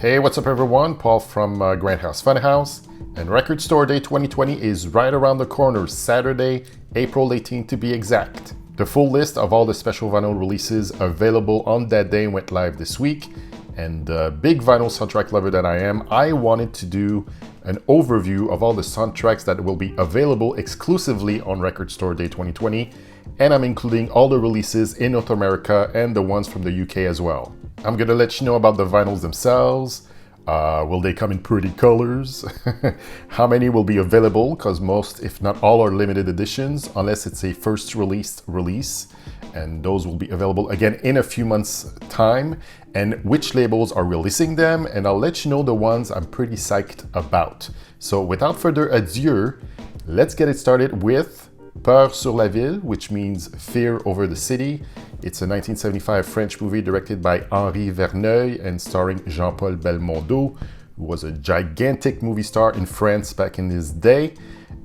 Hey, what's up everyone? Paul from Grindhouse Funhouse, and Record Store Day 2020 is right around the corner, Saturday, April 18th to be exact. The full list of all the special vinyl releases available on that day went live this week, and big vinyl soundtrack lover that I am, I wanted to do an overview of all the soundtracks that will be available exclusively on Record Store Day 2020, and I'm including all the releases in North America and the ones from the UK as well. I'm gonna let you know about the vinyls themselves. Will they come in pretty colors? How many will be available? Because most, if not all, are limited editions, unless it's a first release. And those will be available again in a few months' time. And which labels are releasing them, and I'll let you know the ones I'm pretty psyched about. So without further ado, let's get it started with Peur sur la ville, which means Fear over the City. It's a 1975 French movie directed by Henri Verneuil and starring Jean-Paul Belmondo, who was a gigantic movie star in France back in his day.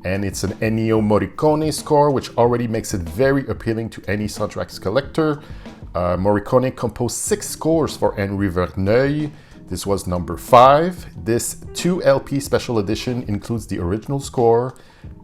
And it's an Ennio Morricone score, which already makes it very appealing to any soundtracks collector. Morricone composed 6 scores for Henri Verneuil. This was number 5. This 2 LP special edition includes the original score,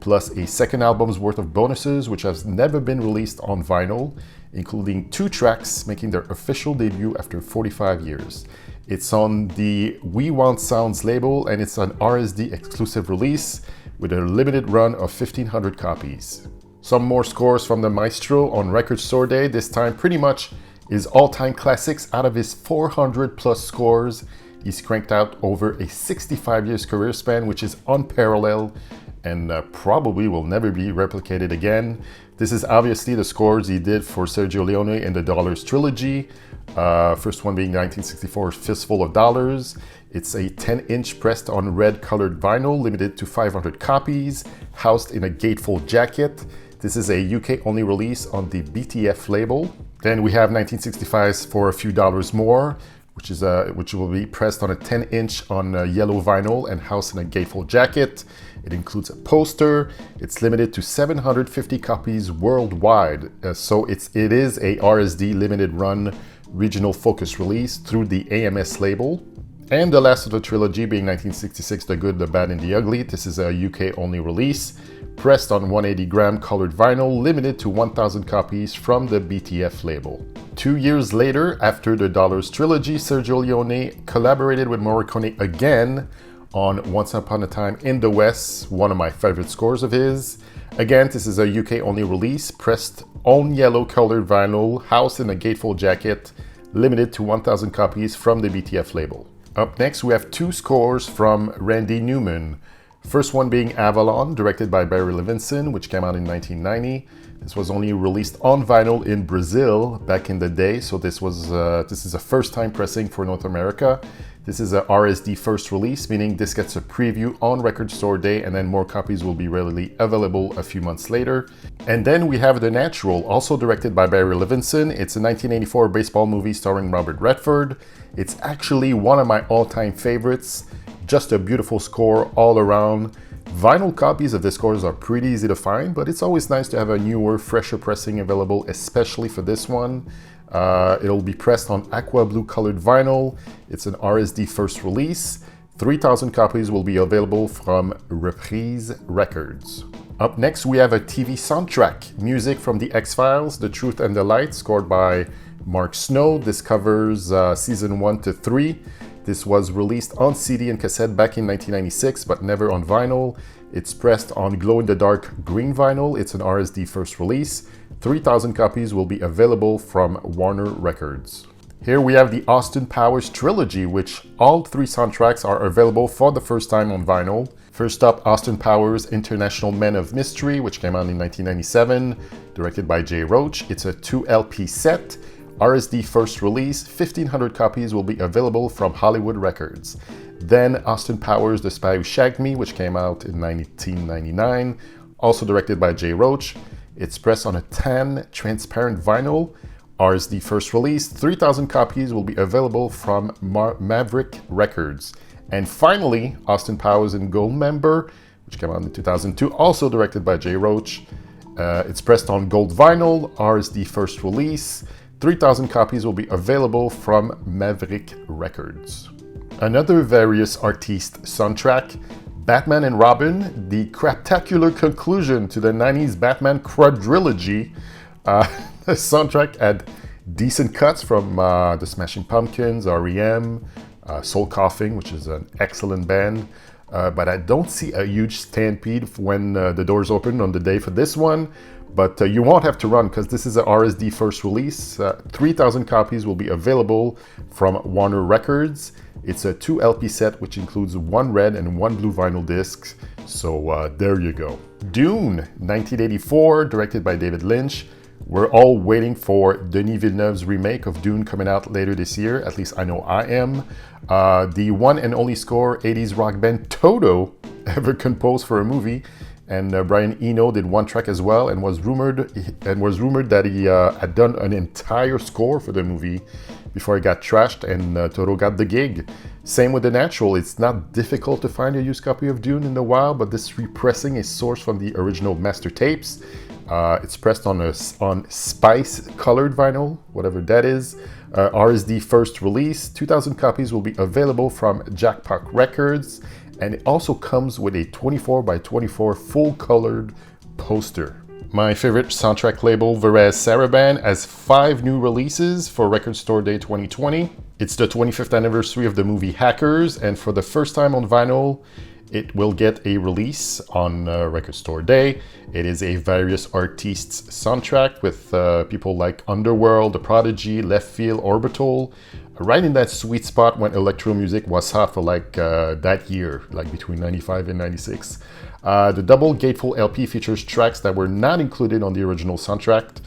plus a second album's worth of bonuses, which has never been released on vinyl, including 2 tracks making their official debut after 45 years. It's on the We Want Sounds label, and it's an RSD exclusive release with a limited run of 1,500 copies. Some more scores from the maestro on Record Store Day, this time pretty much his all-time classics. Out of his 400 plus scores, he's cranked out over a 65 years career span, which is unparalleled and probably will never be replicated again. This is obviously the scores he did for Sergio Leone and the Dollars Trilogy. First one being 1964's Fistful of Dollars. It's a 10-inch pressed on red colored vinyl, limited to 500 copies, housed in a gatefold jacket. This is a UK only release on the BTF label. Then we have 1965's For a Few Dollars More, which will be pressed on a 10-inch on yellow vinyl and housed in a gatefold jacket. It includes a poster. It's limited to 750 copies worldwide. So it is a RSD limited run regional focus release through the AMS label. And the last of the trilogy being 1966, The Good, the Bad, and the Ugly. This is a UK only release, pressed on 180 gram colored vinyl, limited to 1,000 copies from the BTF label. 2 years later, after the Dollars Trilogy, Sergio Leone collaborated with Morricone again on Once Upon a Time in the West, one of my favorite scores of his. Again, this is a UK only release, pressed on yellow colored vinyl, housed in a gatefold jacket, limited to 1,000 copies from the BTF label. Up next, we have 2 scores from Randy Newman. First one being Avalon, directed by Barry Levinson, which came out in 1990. This was only released on vinyl in Brazil back in the day, so this is a first-time pressing for North America. This is a RSD first release, meaning this gets a preview on Record Store Day, and then more copies will be readily available a few months later. And then we have The Natural, also directed by Barry Levinson. It's a 1984 baseball movie starring Robert Redford. It's actually one of my all-time favorites. Just a beautiful score all around. Vinyl copies of the scores are pretty easy to find, but it's always nice to have a newer, fresher pressing available, especially for this one. It'll be pressed on aqua blue colored vinyl. It's an RSD first release. 3,000 copies will be available from Reprise Records. Up next, we have a TV soundtrack, music from The X-Files, The Truth and the Light, scored by Mark Snow. This covers season 1 to 3. This was released on CD and cassette back in 1996, but never on vinyl. It's pressed on glow-in-the-dark green vinyl. It's an RSD first release. 3,000 copies will be available from Warner Records. Here we have the Austin Powers Trilogy, which all 3 soundtracks are available for the first time on vinyl. First up, Austin Powers International Men of Mystery, which came out in 1997, directed by Jay Roach. It's a 2 LP set. RSD first release, 1,500 copies will be available from Hollywood Records. Then Austin Powers The Spy Who Shagged Me, which came out in 1999, also directed by Jay Roach. It's pressed on a tan transparent vinyl. RSD first release, 3,000 copies will be available from Maverick Records. And finally, Austin Powers and Goldmember, which came out in 2002, also directed by Jay Roach. It's pressed on gold vinyl, RSD first release. 3,000 copies will be available from Maverick Records. Another various artiste soundtrack, Batman and Robin, the craptacular conclusion to the 90s Batman quadrilogy. The soundtrack had decent cuts from the Smashing Pumpkins, REM, Soul Coughing, which is an excellent band. But I don't see a huge stampede when the doors open on the day for this one. But you won't have to run because this is a RSD first release. 3,000 copies will be available from Warner Records. It's a 2 LP set which includes 1 red and 1 blue vinyl disc. So there you go. Dune, 1984, directed by David Lynch. We're all waiting for Denis Villeneuve's remake of Dune coming out later this year. At least I know I am. The one and only score 80s rock band Toto ever composed for a movie. And Brian Eno did one track as well, and was rumored that he had done an entire score for the movie before it got trashed, and Toto got the gig. Same with The Natural. It's not difficult to find a used copy of Dune in the wild, but this repressing is sourced from the original master tapes. It's pressed on spice-colored vinyl, whatever that is. RSD first release. 2,000 copies will be available from Jackpot Records. And it also comes with a 24 by 24 full-colored poster. My favorite soundtrack label, Varese Sarabande, has 5 new releases for Record Store Day 2020. It's the 25th anniversary of the movie Hackers, and for the first time on vinyl, it will get a release on Record Store Day. It is a various artists soundtrack with people like Underworld, The Prodigy, Left Field, Orbital, right in that sweet spot when electro music was hot for like that year, like between 95 and 96. The double gatefold LP features tracks that were not included on the original soundtrack,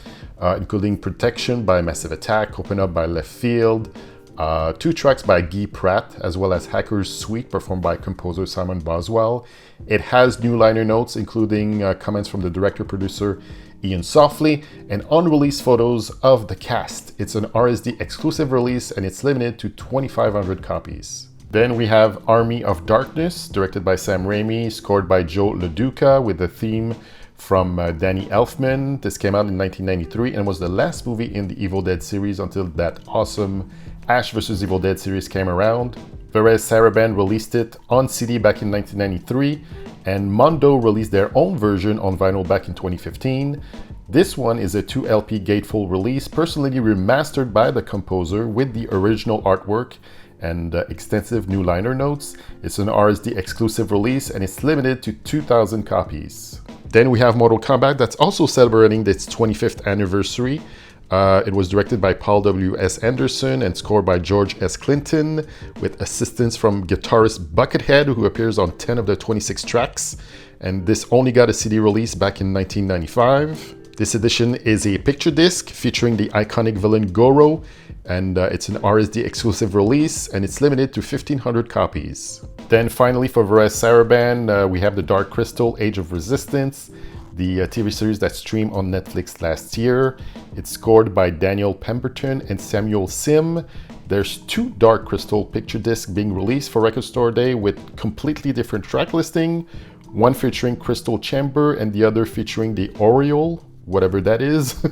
including Protection by Massive Attack, Open Up by Left Field, 2 tracks by Guy Pratt, as well as Hacker's Suite performed by composer Simon Boswell. It has new liner notes, including comments from the director-producer Ian Softly, and unreleased photos of the cast. It's an RSD exclusive release, and it's limited to 2,500 copies. Then we have Army of Darkness, directed by Sam Raimi, scored by Joe LaDuca, with the theme from Danny Elfman. This came out in 1993 and was the last movie in the Evil Dead series until that awesome Ash vs. Evil Dead series came around. Varese Sarabande released it on CD back in 1993, and Mondo released their own version on vinyl back in 2015. This one is a 2 LP gatefold release, personally remastered by the composer with the original artwork and extensive new liner notes. It's an RSD exclusive release, and it's limited to 2,000 copies. Then we have Mortal Kombat, that's also celebrating its 25th anniversary. It was directed by Paul W.S. Anderson and scored by George S. Clinton, with assistance from guitarist Buckethead, who appears on 10 of the 26 tracks. And this only got a CD release back in 1995. This edition is a picture disc featuring the iconic villain Goro, and it's an RSD exclusive release, and it's limited to 1,500 copies. Then finally for Varese Sarabande, we have The Dark Crystal Age of Resistance, the TV series that streamed on Netflix last year. It's scored by Daniel Pemberton and Samuel Sim. There's 2 Dark Crystal picture discs being released for Record Store Day with completely different track listing, one featuring Crystal Chamber and the other featuring the Oriole, whatever that is.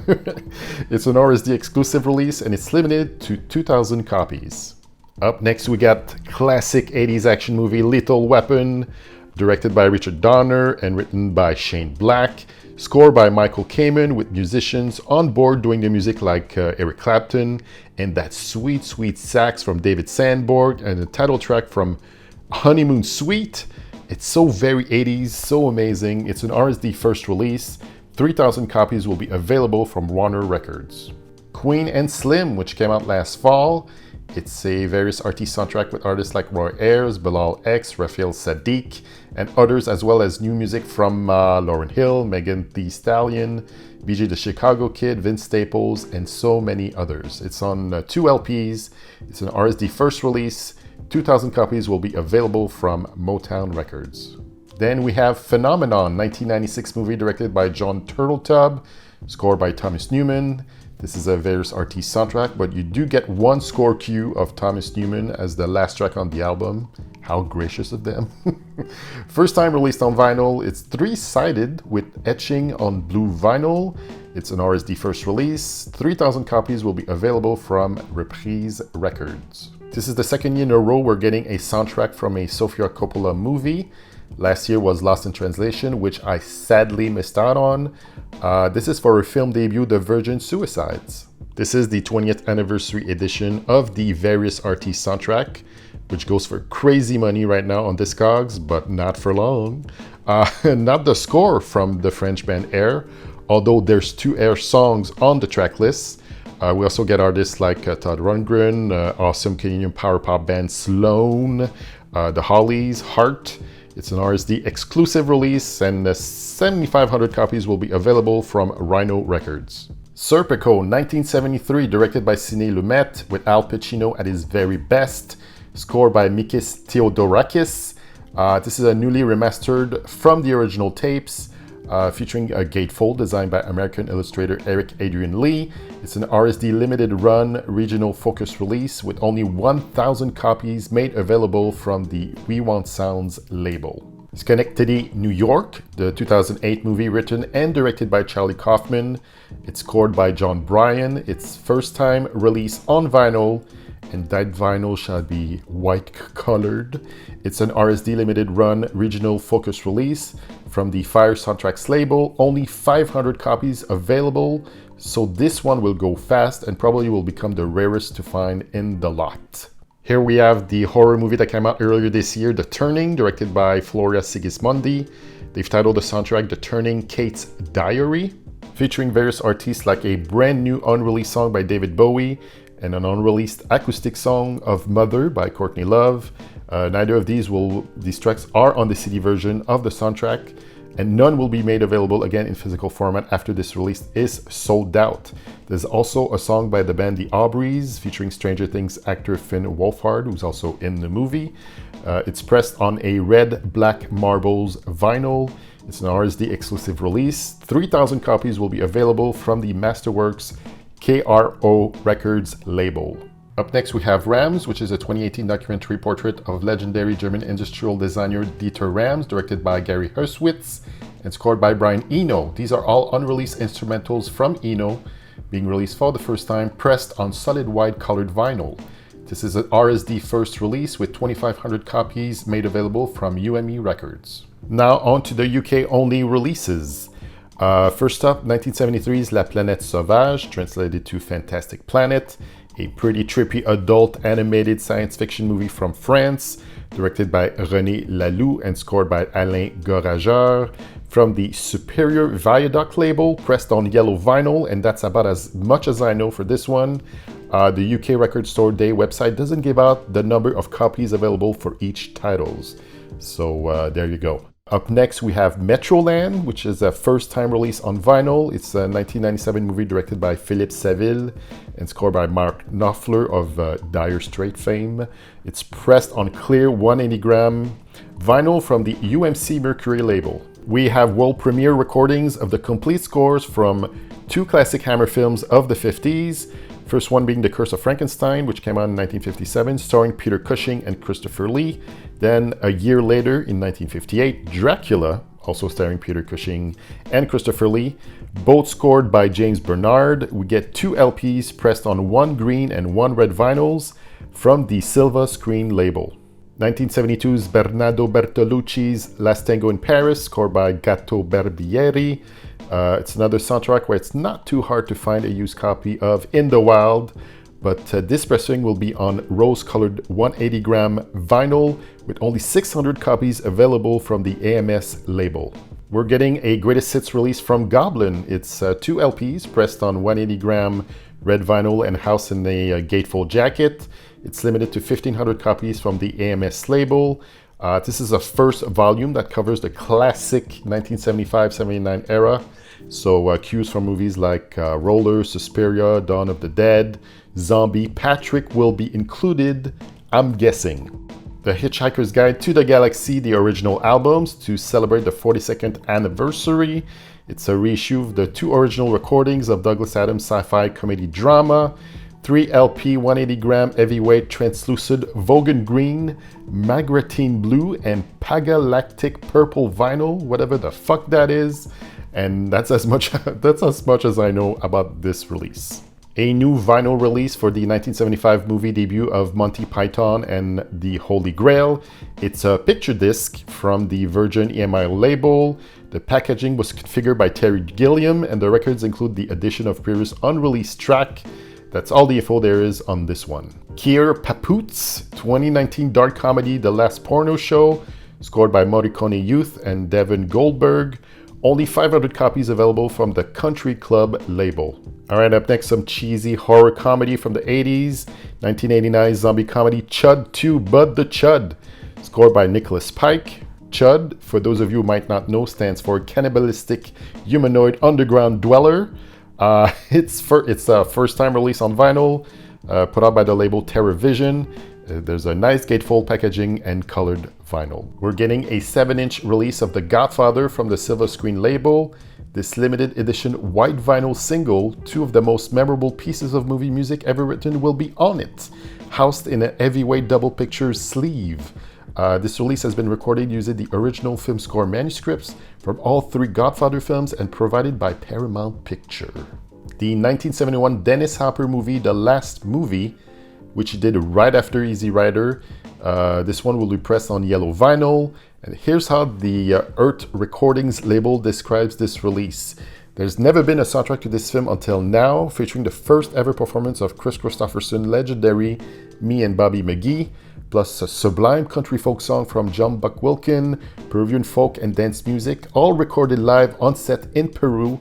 It's an RSD exclusive release, and it's limited to 2,000 copies. Up next, we got classic 80s action movie Lethal Weapon, directed by Richard Donner and written by Shane Black, scored by Michael Kamen, with musicians on board doing the music like Eric Clapton, and that sweet, sweet sax from David Sandborg, and the title track from Honeymoon Suite. It's so very 80s, so amazing. It's an RSD first release. 3,000 copies will be available from Warner Records. Queen and Slim, which came out last fall. It's a various artist soundtrack with artists like Roy Ayers, Bilal X, Raphael Sadiq, and others, as well as new music from Lauryn Hill, Megan Thee Stallion, BJ the Chicago Kid, Vince Staples, and so many others. It's on 2 LPs. It's an RSD first release. 2,000 copies will be available from Motown Records. Then we have Phenomenon, 1996 movie directed by John Turteltaub, scored by Thomas Newman. This is a various artist soundtrack, but you do get 1 score cue of Thomas Newman as the last track on the album. How gracious of them. First time released on vinyl, it's 3-sided with etching on blue vinyl. It's an RSD first release. 3,000 copies will be available from Reprise Records. This is the second year in a row we're getting a soundtrack from a Sofia Coppola movie. Last year was Lost in Translation, which I sadly missed out on. This is for her film debut, The Virgin Suicides. This is the 20th anniversary edition of the Various Artists soundtrack, which goes for crazy money right now on Discogs, but not for long. Not the score from the French band Air, although there's 2 Air songs on the track list. We also get artists like Todd Rundgren, awesome Canadian power pop band Sloan, the Hollies, Heart. It's an RSD exclusive release, and 7,500 copies will be available from Rhino Records. Serpico 1973, directed by Sidney Lumet, with Al Pacino at his very best, scored by Mikis Theodorakis. This is a newly remastered from the original tapes, featuring a gatefold designed by American illustrator Eric Adrian Lee. It's an RSD limited run regional focus release with only 1,000 copies made available from the We Want Sounds label. Schenectady, New York, the 2008 movie written and directed by Charlie Kaufman. It's scored by John Bryan. Its first time release on vinyl, and that vinyl shall be white colored. It's an RSD limited run regional focus release from the Fire Soundtracks label. Only 500 copies available, so this one will go fast and probably will become the rarest to find in the lot. Here we have the horror movie that came out earlier this year, The Turning, directed by Floria Sigismondi. They've titled the soundtrack The Turning Kate's Diary, featuring various artists like a brand new unreleased song by David Bowie and an unreleased acoustic song of Mother by Courtney Love. Neither of these tracks are on the CD version of the soundtrack, and none will be made available again in physical format after this release is sold out. There's also a song by the band The Aubreys featuring Stranger Things actor Finn Wolfhard, who's also in the movie. It's pressed on a red Black Marbles vinyl. It's an RSD exclusive release. 3,000 copies will be available from the Masterworks KRO Records label. Up next we have Rams, which is a 2018 documentary portrait of legendary German industrial designer Dieter Rams, directed by Gary Herswitz and scored by Brian Eno. These are all unreleased instrumentals from Eno, being released for the first time, pressed on solid white colored vinyl. This is an RSD first release with 2,500 copies made available from UME Records. Now on to the UK only releases. First up, 1973's La Planète Sauvage, translated to Fantastic Planet, a pretty trippy adult animated science fiction movie from France, directed by René Laloux and scored by Alain Gorageur, from the Superior Viaduct label, pressed on yellow vinyl, and that's about as much as I know for this one. The UK Record Store Day website doesn't give out the number of copies available for each titles, so there you go. Up next, we have Metroland, which is a first-time release on vinyl. It's a 1997 movie directed by Philippe Saville and scored by Mark Knopfler of Dire Straits fame. It's pressed on clear 180-gram vinyl from the UMC Mercury label. We have world premiere recordings of the complete scores from 2 classic Hammer films of the 50s. First one being The Curse of Frankenstein, which came out in 1957, starring Peter Cushing and Christopher Lee. Then a year later, in 1958, Dracula, also starring Peter Cushing and Christopher Lee, both scored by James Bernard. We get 2 LPs pressed on 1 green and 1 red vinyls from the Silva Screen label. 1972's Bernardo Bertolucci's Last Tango in Paris, scored by Gatto Barbieri. It's another soundtrack where it's not too hard to find a used copy of In the Wild, but this pressing will be on rose-colored 180-gram vinyl with only 600 copies available from the AMS label. We're getting a greatest hits release from Goblin. It's 2 LPs pressed on 180-gram red vinyl and housed in a gatefold jacket. It's limited to 1,500 copies from the AMS label. This is a first volume that covers the classic 1975-79 era. So cues from movies like Roller, Suspiria, Dawn of the Dead, Zombie, Patrick will be included, I'm guessing. The Hitchhiker's Guide to the Galaxy, the original albums, to celebrate the 42nd anniversary. It's a reissue of the 2 original recordings of Douglas Adams' sci-fi comedy drama. 3 LP 180-gram heavyweight translucid Vogan green, Magratine blue, and Pagalactic purple vinyl, whatever the fuck that is. And that's as much as I know about this release. A new vinyl release for the 1975 movie debut of Monty Python and the Holy Grail. It's a picture disc from the Virgin EMI label. The packaging was configured by Terry Gilliam, and the records include the addition of previous unreleased track. That's all the info there is on this one. Kier Papoot's 2019 dark comedy The Last Porno Show, scored by Morricone Youth and Devin Goldberg. Only 500 copies available from the Country Club label. Alright, up next, some cheesy horror comedy from the 80s. 1989 zombie comedy Chud 2, Bud the Chud, scored by Nicholas Pike. Chud, for those of you who might not know, stands for Cannibalistic Humanoid Underground Dweller. It's a first-time release on vinyl, put out by the label TerraVision. There's a nice gatefold packaging and colored vinyl. We're getting a 7-inch release of The Godfather from the Silver Screen label. This limited edition white vinyl single, two of the most memorable pieces of movie music ever written, will be on it, housed in a heavyweight double picture sleeve. This release has been recorded using the original film score manuscripts from all 3 Godfather films and provided by Paramount Picture. The 1971 Dennis Hopper movie, The Last Movie, which he did right after Easy Rider. This one will be pressed on yellow vinyl. And here's how the Earth Recordings label describes this release. There's never been a soundtrack to this film until now, featuring the first ever performance of Chris Christopherson, legendary Me and Bobby McGee, plus a sublime country folk song from John Buck Wilkin, Peruvian folk and dance music, all recorded live on set in Peru.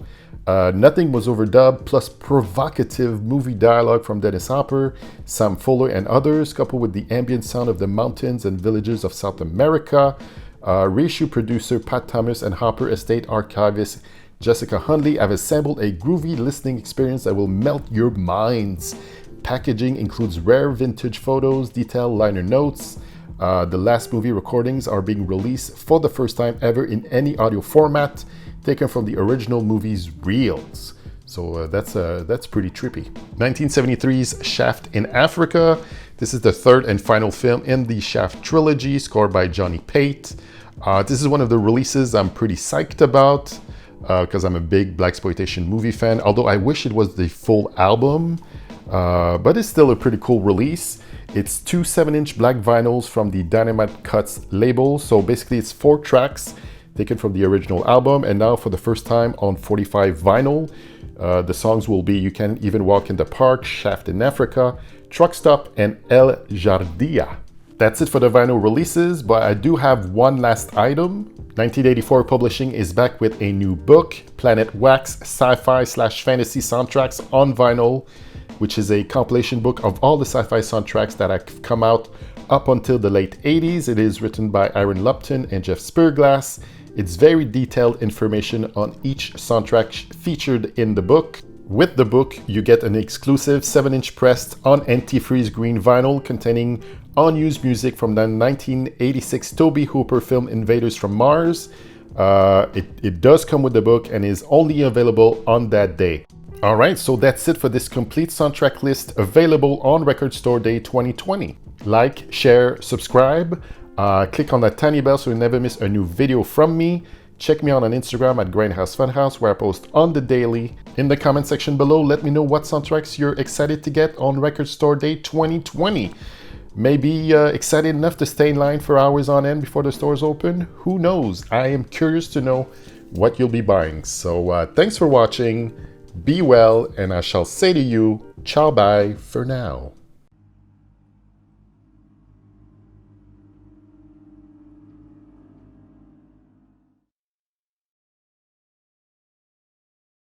Nothing was overdubbed, plus provocative movie dialogue from Dennis Hopper, Sam Fuller, and others, coupled with the ambient sound of the mountains and villages of South America. Reissue producer Pat Thomas and Hopper estate archivist Jessica Hundley have assembled a groovy listening experience that will melt your minds. Packaging includes rare vintage photos, detailed liner notes. The Last Movie recordings are being released for the first time ever in any audio format, taken from the original movie's reels. So that's pretty trippy. 1973's Shaft in Africa. This is the third and final film in the Shaft trilogy, scored by Johnny Pate. This is one of the releases I'm pretty psyched about because I'm a big blaxploitation movie fan, although I wish it was the full album, but it's still a pretty cool release. It's 2 7-inch black vinyls from the Dynamite Cuts label, so basically it's 4 tracks taken from the original album, and now for the first time on 45 vinyl. The songs will be You Can't Even Walk in the Park, Shaft in Africa, Truck Stop, and El Jardia. That's it for the vinyl releases, but I do have one last item. 1984 Publishing is back with a new book, Planet Wax Sci-Fi/Fantasy Soundtracks on Vinyl, which is a compilation book of all the sci-fi soundtracks that have come out up until the late 80s. It is written by Aaron Lupton and Jeff Spurglass. It's very detailed information on each soundtrack featured in the book. With the book, you get an exclusive 7-inch pressed on antifreeze green vinyl containing unused music from the 1986 Tobe Hooper film Invaders from Mars. It does come with the book and is only available on that day. Alright, so that's it for this complete soundtrack list available on Record Store Day 2020. Like, share, subscribe. Click on that tiny bell so you never miss a new video from me. Check me out on Instagram at Grindhouse Funhouse, where I post on the daily. In the comment section below, let me know what soundtracks you're excited to get on Record Store Day 2020. Maybe excited enough to stay in line for hours on end before the stores open? Who knows? I am curious to know what you'll be buying. So thanks for watching, be well, and I shall say to you, ciao bye for now.